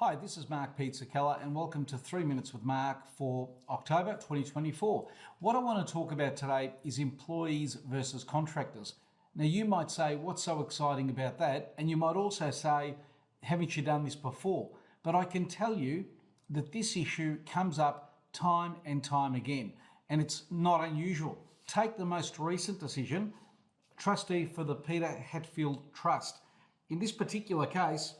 Hi, this is Mark Pizzacalla and welcome to 3 Minutes with Mark for October 2024. What I want to talk about today is employees versus contractors. Now you might say, what's so exciting about that? And you might also say, haven't you done this before? But I can tell you that this issue comes up time and time again, and it's not unusual. Take the most recent decision, trustee for the Peter Hatfield Trust. In this particular case,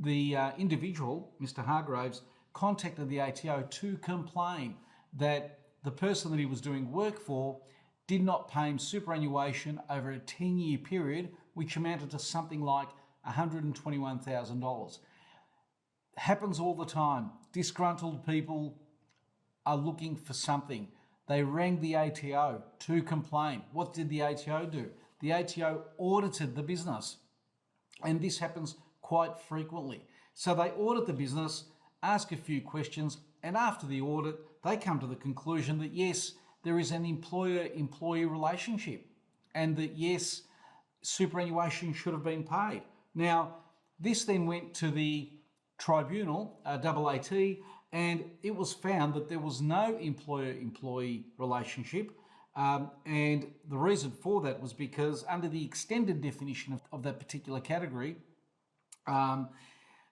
the individual, Mr. Hargraves, contacted the ATO to complain that the person that he was doing work for did not pay him superannuation over a 10-year period, which amounted to something like $121,000. Happens all the time. Disgruntled people are looking for something. They rang the ATO to complain. What did the ATO do? The ATO audited the business, and this happens quite frequently. So they audit the business, ask a few questions, and after the audit, they come to the conclusion that yes, there is an employer-employee relationship, and that yes, superannuation should have been paid. Now, this then went to the tribunal, AAT, and it was found that there was no employer-employee relationship. And the reason for that was because under the extended definition of that particular category,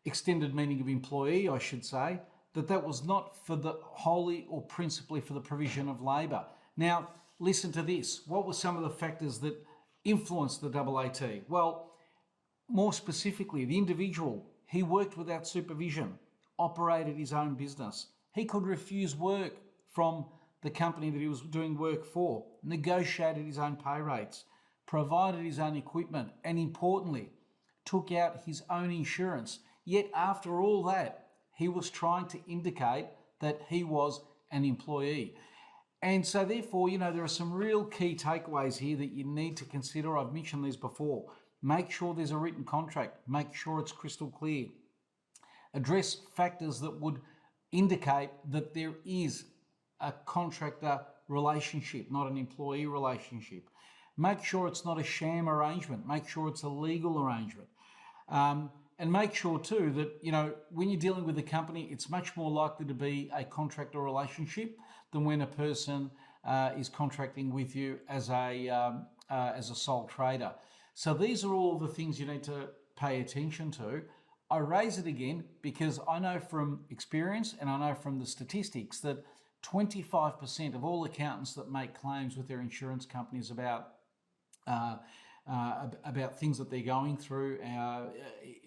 extended meaning of employee, I should say, that was not for the wholly or principally for the provision of labour. Now, listen to this. What were some of the factors that influenced the AAT? Well, more specifically, the individual, he worked without supervision, operated his own business. He could refuse work from the company that he was doing work for, negotiated his own pay rates, provided his own equipment, and importantly, took out his own insurance. Yet after all that, he was trying to indicate that he was an employee. And so therefore, there are some real key takeaways here that you need to consider. I've mentioned these before. Make sure there's a written contract. Make sure it's crystal clear. Address factors that would indicate that there is a contractor relationship, not an employee relationship. Make sure it's not a sham arrangement. Make sure it's a legal arrangement. And make sure too that, when you're dealing with a company, it's much more likely to be a contractor relationship than when a person is contracting with you as a sole trader. So these are all the things you need to pay attention to. I raise it again because I know from experience and I know from the statistics that 25% of all accountants that make claims with their insurance companies about things that they're going through,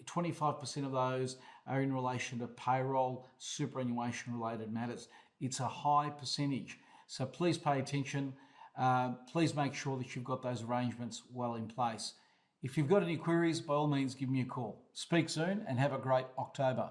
25% of those are in relation to payroll, superannuation related matters. It's a high percentage. So please pay attention. Please make sure that you've got those arrangements well in place. If you've got any queries, by all means, give me a call. Speak soon and have a great October.